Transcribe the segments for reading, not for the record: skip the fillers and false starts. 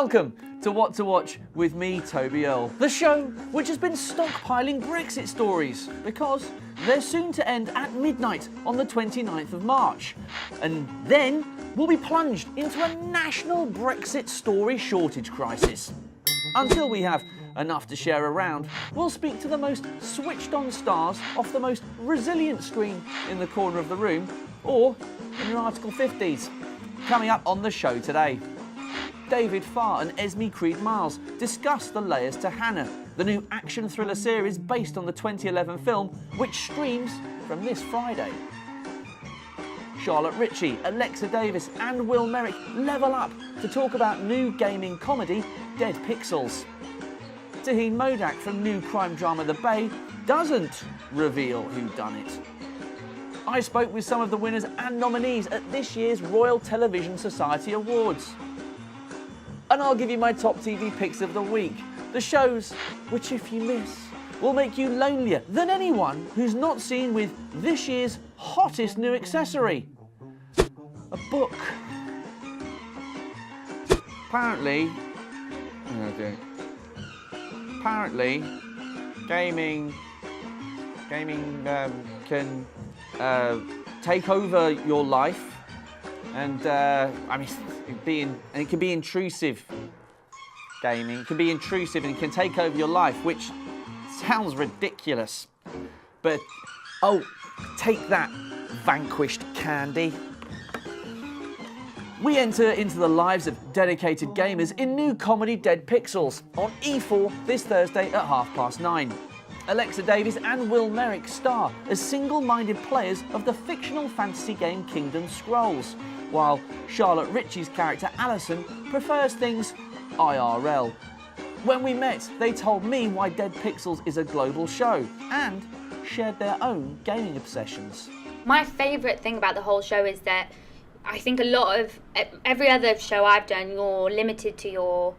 Welcome to What to Watch with me, Toby Earle, the show which has been stockpiling Brexit stories because they're soon to end at midnight on the 29th of March. And then we'll be plunged into a national Brexit story shortage crisis. Until we have enough to share around, we'll speak to the most switched on stars off the most resilient screen in the corner of the room or in your Article 50s. Coming up on the show today, David Farr and Esme Miles discuss The Layers to Hanna, the new action thriller series based on the 2011 film, which streams from this Friday. Charlotte Ritchie, Alexa Davies and Will Merrick level up to talk about new gaming comedy Dead Pixels. Taheen Modak from new crime drama The Bay doesn't reveal whodunit. I spoke with some of the winners and nominees at this year's Royal Television Society Awards. And I'll give you my top TV picks of the week, the shows which, if you miss, will make you lonelier than anyone who's not seen with this year's hottest new accessory, a book. Apparently, gaming can take over your life. And it can be intrusive. Gaming can be intrusive and can take over your life, which sounds ridiculous. But oh, take that, vanquished candy. We enter into the lives of dedicated gamers in new comedy Dead Pixels on E4 this Thursday at 9:30. Alexa Davies and Will Merrick star as single-minded players of the fictional fantasy game Kingdom Scrolls, while Charlotte Ritchie's character Alison prefers things IRL. When we met, they told me why Dead Pixels is a global show and shared their own gaming obsessions. My favourite thing about the whole show is that I think a lot of every other show I've done, you're limited to your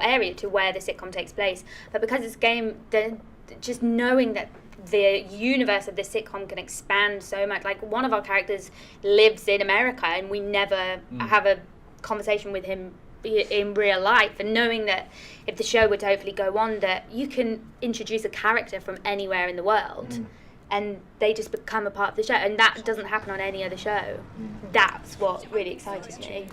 area, to where the sitcom takes place. But because it's a game, just knowing that the universe of the sitcom can expand so much. Like, one of our characters lives in America and we never have a conversation with him in real life, and knowing that if the show would hopefully go on, that you can introduce a character from anywhere in the world and they just become a part of the show, and that doesn't happen on any other show. That's what really excites me.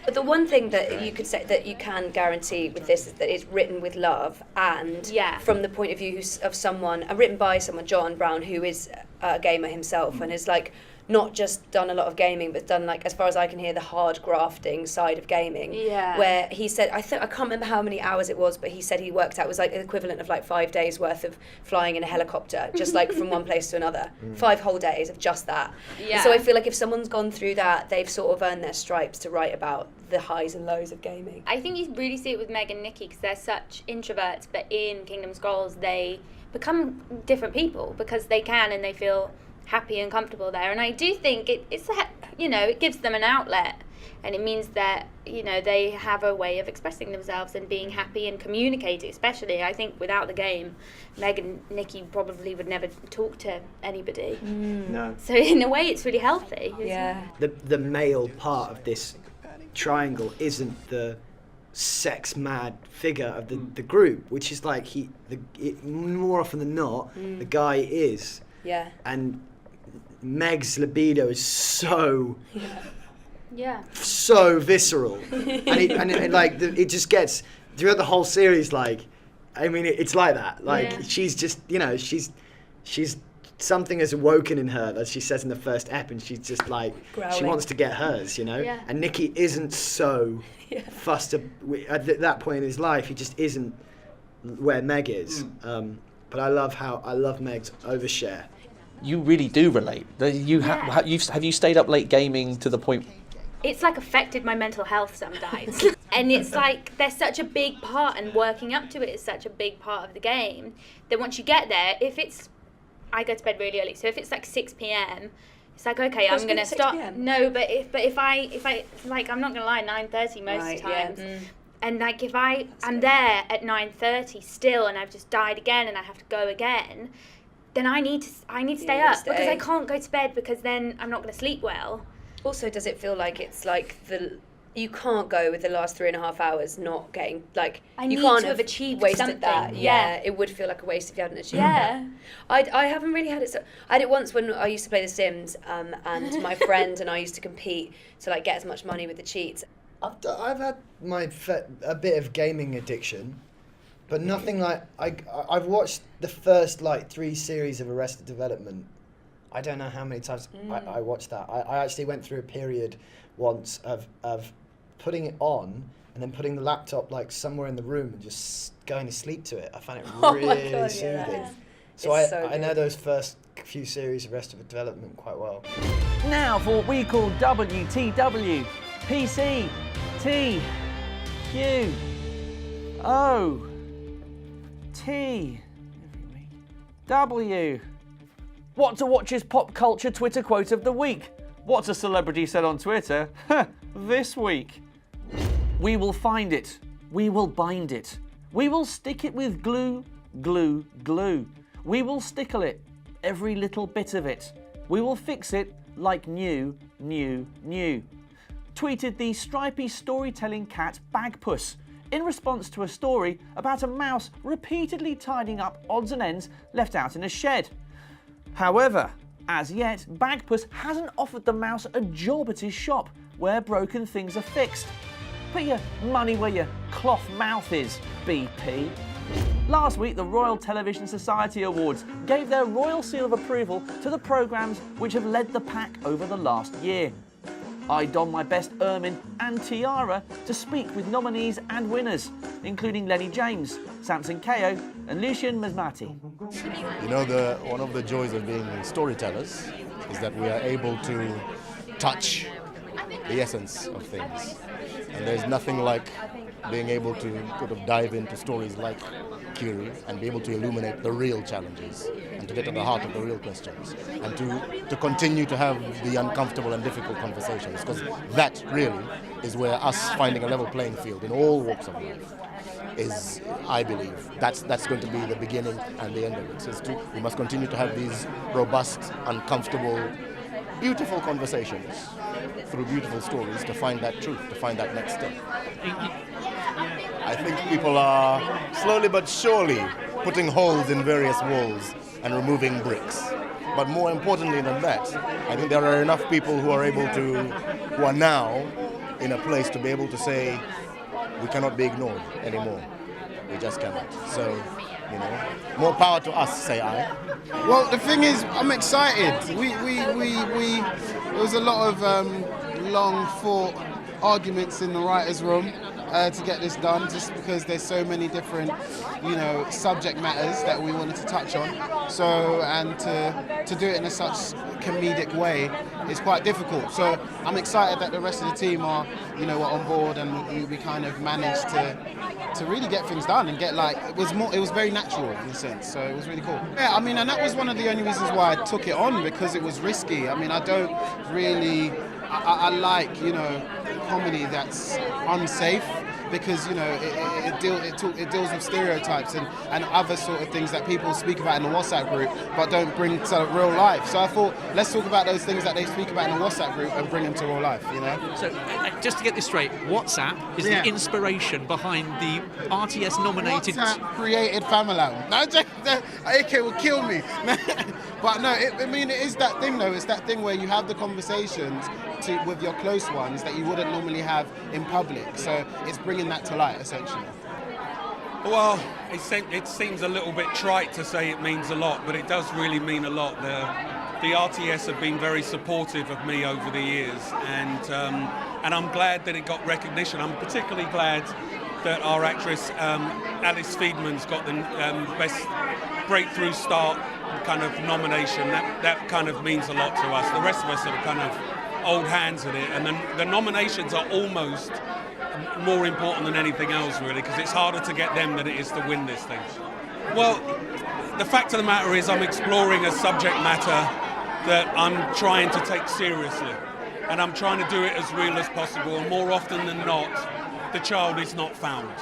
But the one thing that you could say that you can guarantee with this is that it's written with love and from the point of view of someone, written by someone, John Brown, who is a gamer himself and is like not just done a lot of gaming, but done, like, as far as I can hear, the hard grafting side of gaming. Yeah. Where he said, I can't remember how many hours it was, but he said he worked out it was like the equivalent of like 5 days worth of flying in a helicopter, just like from one place to another. 5 whole days of just that. Yeah. So I feel like if someone's gone through that, they've sort of earned their stripes to write about the highs and lows of gaming. I think you really see it with Meg and Nikki because they're such introverts, but in Kingdom Scrolls they become different people because they can, and they feel happy and comfortable there. And I do think it gives them an outlet, and it means that they have a way of expressing themselves and being happy and communicating. Especially, I think without the game, Meg and Nikki probably would never talk to anybody. No. So in a way, it's really healthy. Yeah. The male part of this triangle isn't the sex mad figure of the group, which is like more often than not the guy is. Yeah. And Meg's libido is so visceral, and it just gets throughout the whole series. Like, I mean, it's like that. Like, she's just she's something has awoken in her, as she says in the first ep, and she's just like growling. She wants to get hers, Yeah. And Nicky isn't so fussed at that point in his life. He just isn't where Meg is. But I love Meg's overshare. You really do relate. Have you stayed up late gaming to the point? It's like affected my mental health sometimes. And it's like they're such a big part, and working up to it is such a big part of the game, that once you get there, I go to bed really early, so if it's like 6 p.m, it's like, okay, I'm going to stop. No, but if I like, I'm not going to lie, 9:30 most times. Yeah. And like, if I'm there at 9:30 still, and I've just died again, and I have to go again, then I need to stay up because I can't go to bed, because then I'm not going to sleep well. Also, does it feel like it's like you can't go with the last 3.5 hours not getting, like, I you need can't to have achieved wasted something. that. Yeah. It would feel like a waste if you hadn't achieved Yeah. that. I haven't really had it. I had it once when I used to play The Sims, and my friend and I used to compete to like get as much money with the cheats. I've had a bit of gaming addiction, but nothing like I've watched the first like 3 series of Arrested Development. I don't know how many times I watched that. I actually went through a period once of putting it on and then putting the laptop like somewhere in the room and just going to sleep to it. I found it really soothing. Yeah. So I know good. those first few series of Arrested Development quite well. Now for what we call WTW. PC, T, Q, O, T, W. What to watch's pop culture Twitter quote of the week? What a celebrity said on Twitter this week. We will find it. We will bind it. We will stick it with glue, glue, glue. We will stickle it, every little bit of it. We will fix it like new, new, new. Tweeted the stripy storytelling cat Bagpuss in response to a story about a mouse repeatedly tidying up odds and ends left out in a shed. However, as yet, Bagpuss hasn't offered the mouse a job at his shop where broken things are fixed. Put your money where your cloth mouth is, BP. Last week, the Royal Television Society Awards gave their royal seal of approval to the programmes which have led the pack over the last year. I don my best ermine and tiara to speak with nominees and winners, including Lennie James, Samson Kayo and Lucian Msamati. You know, one of the joys of being storytellers is that we are able to touch the essence of things. And there's nothing like being able to sort of dive into stories like Curie and be able to illuminate the real challenges and to get to the heart of the real questions and to continue to have the uncomfortable and difficult conversations, because that really is where us finding a level playing field in all walks of life is, I believe, that's going to be the beginning and the end of it. We must continue to have these robust, uncomfortable, beautiful conversations through beautiful stories to find that truth, to find that next step. I think people are slowly but surely putting holes in various walls and removing bricks. But more importantly than that, I think there are enough people who are now in a place to be able to say, we cannot be ignored anymore. We just cannot. So, you know, more power to us, say I. Well, the thing is, I'm excited. There was a lot of long fought arguments in the writers' room to get this done, just because there's so many different, subject matters that we wanted to touch on. So, and to do it in such comedic way is quite difficult. So I'm excited that the rest of the team are on board, and we kind of managed to really get things done and get it was very natural in a sense. So it was really cool. Yeah, and that was one of the only reasons why I took it on, because it was risky. I don't really. I like comedy that's unsafe, because it deals with stereotypes and other sort of things that people speak about in the WhatsApp group but don't bring to real life. So I thought, let's talk about those things that they speak about in the WhatsApp group and bring them to real life. So just to get this straight, WhatsApp is the inspiration behind the RTS nominated. WhatsApp created Famalam. No, AK will kill me. But no, it is that thing though. It's that thing where you have the conversations with your close ones that you wouldn't normally have in public. So it's bringing that to light, essentially. Well, it seems a little bit trite to say it means a lot, but it does really mean a lot. The RTS have been very supportive of me over the years, and I'm glad that it got recognition. I'm particularly glad that our actress Alice Feedman's got the best breakthrough start kind of nomination. That kind of means a lot to us. The rest of us are kind of old hands at it, and the nominations are almost more important than anything else, really, because it's harder to get them than it is to win this thing. Well, the fact of the matter is I'm exploring a subject matter that I'm trying to take seriously, and I'm trying to do it as real as possible, and more often than not, the child is not found.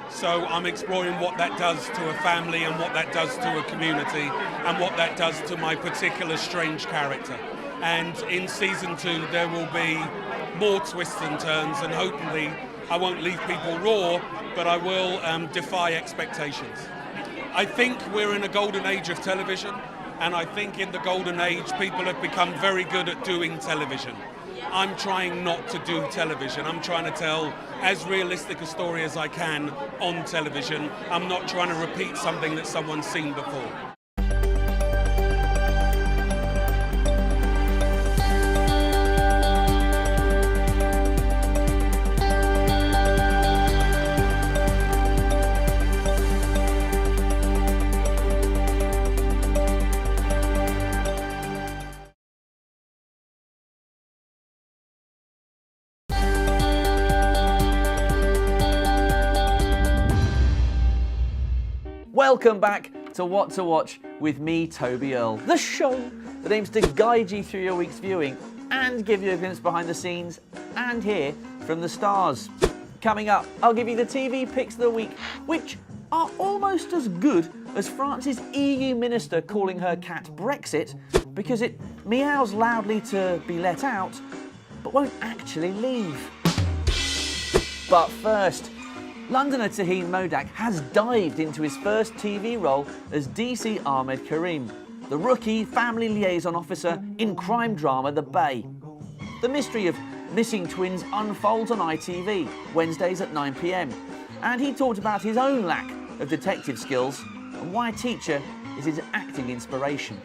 So I'm exploring what that does to a family, and what that does to a community, and what that does to my particular strange character. And in season 2, there will be more twists and turns, and hopefully I won't leave people raw, but I will defy expectations. I think we're in a golden age of television, and I think in the golden age people have become very good at doing television. I'm trying not to do television. I'm trying to tell as realistic a story as I can on television. I'm not trying to repeat something that someone's seen before. Welcome back to What to Watch with me, Toby Earle, the show that aims to guide you through your week's viewing and give you a glimpse behind the scenes and hear from the stars. Coming up, I'll give you the TV picks of the week, which are almost as good as France's EU minister calling her cat Brexit because it meows loudly to be let out, but won't actually leave. But first, Londoner Taheen Modak has dived into his first TV role as DC Ahmed Karim, the rookie family liaison officer in crime drama The Bay. The mystery of missing twins unfolds on ITV, Wednesdays at 9 p.m, and he talked about his own lack of detective skills and why Teacher is his acting inspiration.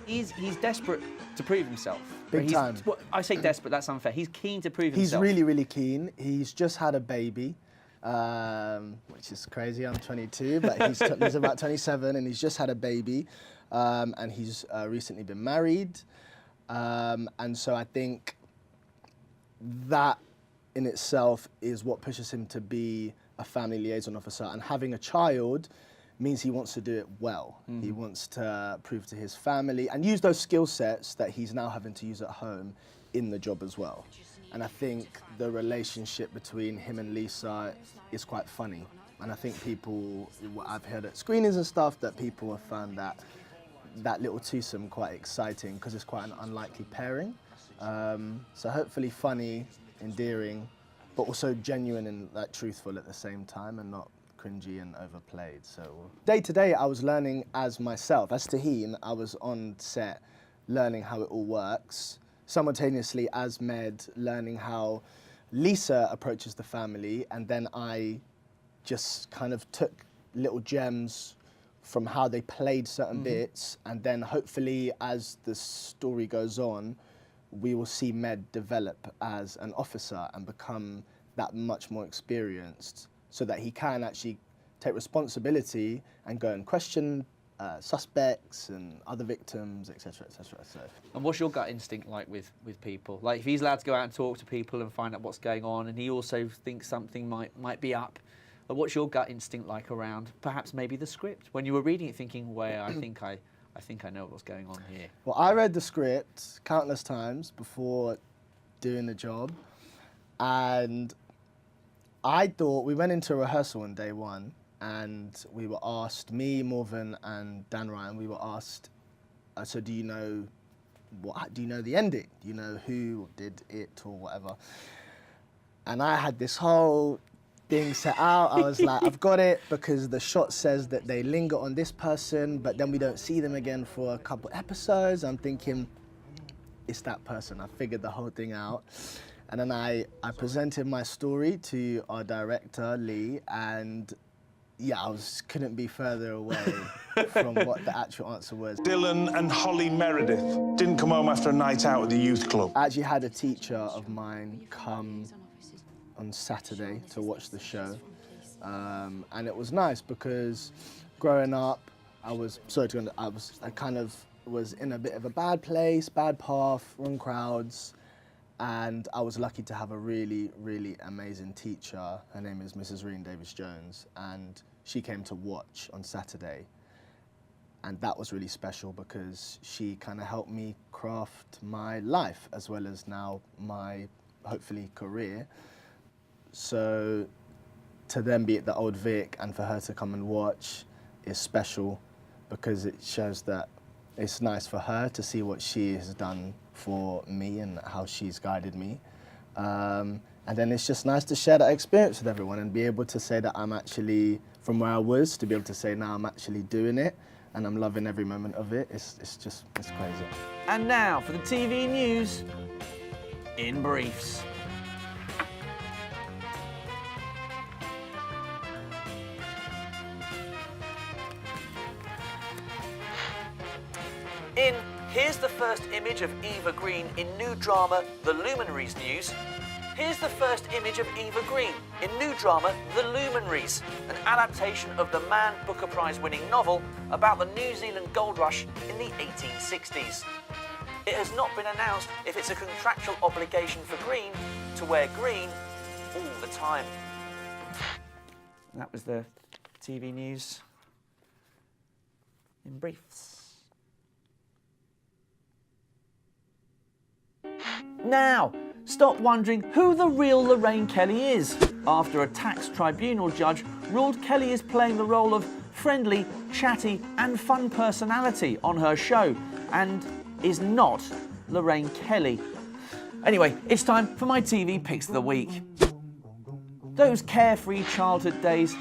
He's desperate to prove himself. Big time. Well, I say desperate, that's unfair. He's keen to prove himself. He's really, really keen. He's just had a baby. Which is crazy. I'm 22, but he's about 27, and he's just had a baby, and he's recently been married, and so I think that in itself is what pushes him to be a family liaison officer, and having a child means he wants to do it well. He wants to prove to his family and use those skill sets that he's now having to use at home in the job as well. And I think the relationship between him and Lisa is quite funny. And I think people, what I've heard at screenings and stuff, that people have found that little twosome quite exciting because it's quite an unlikely pairing. So hopefully funny, endearing, but also genuine and like truthful at the same time and not cringy and overplayed. So day to day, I was learning as myself. As Taheen, I was on set learning how it all works. Simultaneously as Med, learning how Lisa approaches the family, and then I just kind of took little gems from how they played certain bits, and then hopefully as the story goes on, we will see Med develop as an officer and become that much more experienced so that he can actually take responsibility and go and question suspects and other victims, etc., etc. So. And what's your gut instinct like with people? Like if he's allowed to go out and talk to people and find out what's going on, and he also thinks something might be up, but what's your gut instinct like around perhaps maybe the script when you were reading it, thinking, "Well, I think I know what's going on here." Well, I read the script countless times before doing the job, and I thought we went into rehearsal on day one. And we were asked, me, Morven, and Dan Ryan, we were asked, so do you know the ending? Do you know who did it or whatever? And I had this whole thing set out. I was like, I've got it, because the shot says that they linger on this person, but then we don't see them again for a couple episodes. I'm thinking, it's that person. I figured the whole thing out. And then I presented my story to our director, Lee, and yeah, couldn't be further away from what the actual answer was. Dylan and Holly Meredith didn't come home after a night out at the youth club. I actually had a teacher of mine come on Saturday to watch the show. And it was nice because growing up, I kind of was in a bit of a bad place, bad path, wrong crowds. And I was lucky to have a really, really amazing teacher. Her name is Mrs. Reen Davis-Jones, and she came to watch on Saturday. And that was really special because she kind of helped me craft my life as well as now my, hopefully, career. So to then be at the Old Vic and for her to come and watch is special because it shows that it's nice for her to see what she has done for me and how she's guided me. And then it's just nice to share that experience with everyone and be able to say that I'm actually, from where I was, to be able to say now I'm actually doing it and I'm loving every moment of it. It's crazy. And now for the TV news in briefs. In Here's the First Image of Eva Green in new drama The Luminaries news. Here's the first image of Eva Green in new drama The Luminaries, an adaptation of the Man Booker Prize winning novel about the New Zealand gold rush in the 1860s. It has not been announced if it's a contractual obligation for Green to wear green all the time. And that was the TV news in briefs. Now, stop wondering who the real Lorraine Kelly is, after a tax tribunal judge ruled Kelly is playing the role of friendly, chatty and fun personality on her show, and is not Lorraine Kelly. Anyway, it's time for my TV picks of the week. Those carefree childhood days,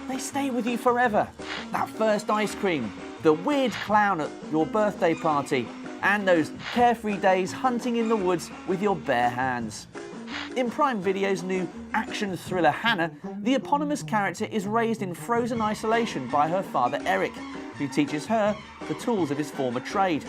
they stay with you forever. That first ice cream, the weird clown at your birthday party, and those carefree days hunting in the woods with your bare hands. In Prime Video's new action thriller Hanna, the eponymous character is raised in frozen isolation by her father Eric, who teaches her the tools of his former trade.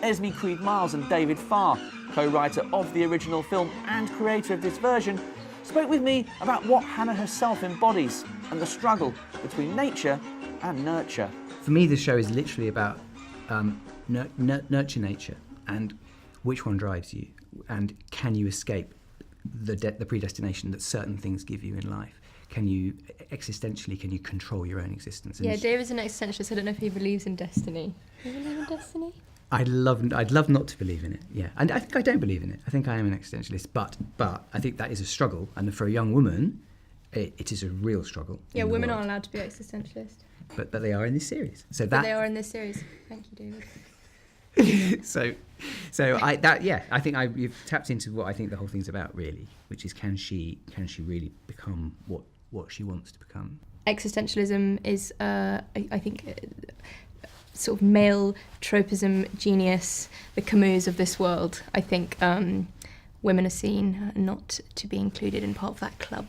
Esme Creed-Miles and David Farr, co-writer of the original film and creator of this version, spoke with me about what Hanna herself embodies and the struggle between nature and nurture. For me, this show is literally about nurture nature and which one drives you, and can you escape the predestination that certain things give you in life? Can you existentially, can you control your own existence? And yeah, Dave is an existentialist. I don't know if he believes in destiny. Do you believe in destiny? I'd love not to believe in it. Yeah, and I think I don't believe in it. I think I am an existentialist, but I think that is a struggle, and for a young woman, it is a real struggle. Yeah, women aren't allowed to be existentialist. But they are in this series. But they are in this series. Thank you, David. so I think you've tapped into what I think the whole thing's about, really, which is can she really become what she wants to become? Existentialism is, I think, sort of male tropism genius, the Camus of this world. I think women are seen not to be included in part of that club,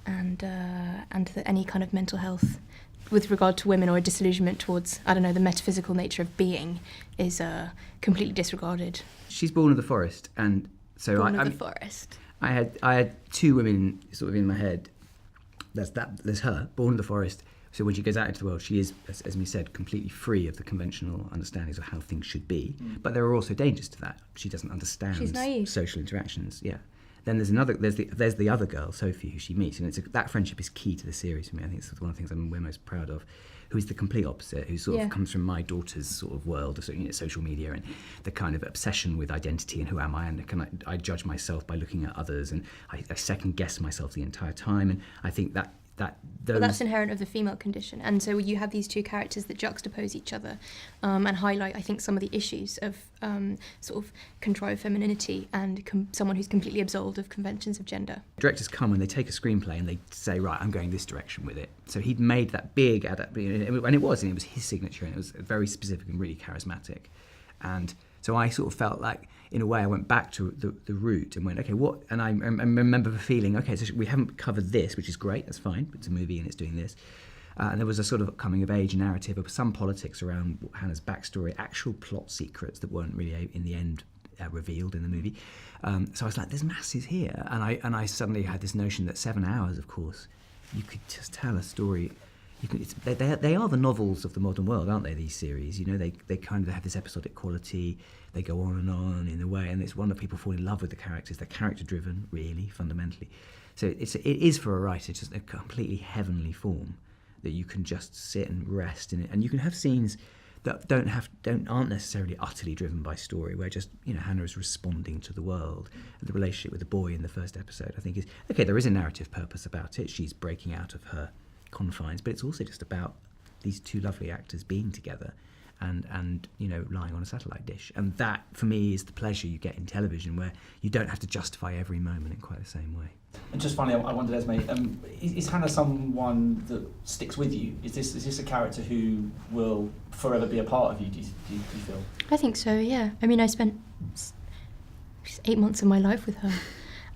and that any kind of mental health with regard to women or a disillusionment towards, I don't know, the metaphysical nature of being is completely disregarded. She's born of the forest, and so Born of the forest. I had two women sort of in my head. There's her, born of the forest. So when she goes out into the world, she is, as Esme said, completely free of the conventional understandings of how things should be. But there are also dangers to that. She doesn't understand social interactions. Yeah. Then there's the other girl, Sophie, who she meets, and that friendship is key to the series for me. I think it's one of the things we're most proud of. Who is the complete opposite, who sort of comes from my daughter's sort of world of social media and the kind of obsession with identity and who am I, and I judge myself by looking at others, and I second guess myself the entire time, and I think that. Well, that's inherent of the female condition, and so you have these two characters that juxtapose each other and highlight, I think, some of the issues of sort of contrived femininity and someone who's completely absolved of conventions of gender. Directors come and they take a screenplay and they say, right, I'm going this direction with it. So he'd made that big adaptation, and it was his signature, and it was very specific and really charismatic. And so I sort of felt like, in a way, I went back to the root and went, okay, what? And I remember the feeling, okay, so we haven't covered this, which is great, that's fine, it's a movie and it's doing this. And there was a sort of coming-of-age narrative of some politics around Hannah's backstory, actual plot secrets that weren't really, in the end, revealed in the movie. So I was like, there's masses here. And I suddenly had this notion that 7 hours, of course, you could just tell a story. They are the novels of the modern world, aren't they, these series? You know, they kind of have this episodic quality. They go on and on in a way, and it's one that people fall in love with the characters. They're character-driven, really, fundamentally. So it is for a writer just a completely heavenly form that you can just sit and rest in it. And you can have scenes that aren't necessarily utterly driven by story, where just, you know, Hanna is responding to the world. And the relationship with the boy in the first episode, I think, is okay. There is a narrative purpose about it. She's breaking out of her confines, but it's also just about these two lovely actors being together and you know, lying on a satellite dish. And that, for me, is the pleasure you get in television, where you don't have to justify every moment in quite the same way. And just finally, I wondered, Esme, is Hanna someone that sticks with you? Is this a character who will forever be a part of you, do you feel? I think so, yeah. I mean, I spent 8 months of my life with her.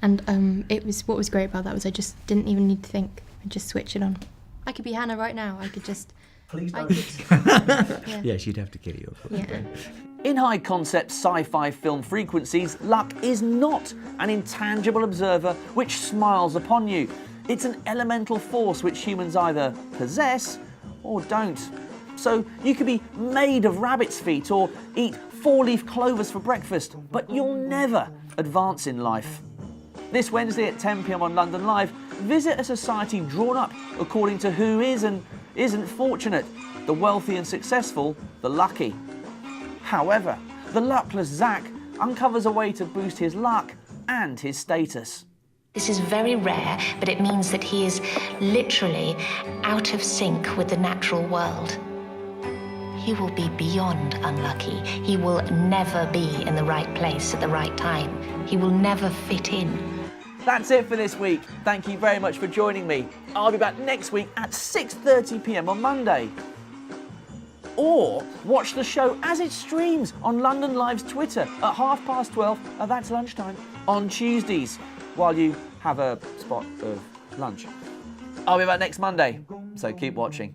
And what was great about that was I just didn't even need to think. I just switch it on. I could be Hanna right now. I could just... Please don't. Yeah. Yeah, she'd have to kill you. Yeah. In high-concept sci-fi film frequencies, luck is not an intangible observer which smiles upon you. It's an elemental force which humans either possess or don't. So you could be made of rabbit's feet or eat 4-leaf clovers for breakfast, but you'll never advance in life. This Wednesday at 10 p.m. on London Live, visit a society drawn up according to who is and isn't fortunate, the wealthy and successful, the lucky. However, the luckless Zach uncovers a way to boost his luck and his status. This is very rare, but it means that he is literally out of sync with the natural world. He will be beyond unlucky. He will never be in the right place at the right time. He will never fit in. That's it for this week. Thank you very much for joining me. I'll be back next week at 6:30 p.m. on Monday. Or watch the show as it streams on London Live's Twitter at 12:30, that's lunchtime, on Tuesdays, while you have a spot of lunch. I'll be back next Monday, so keep watching.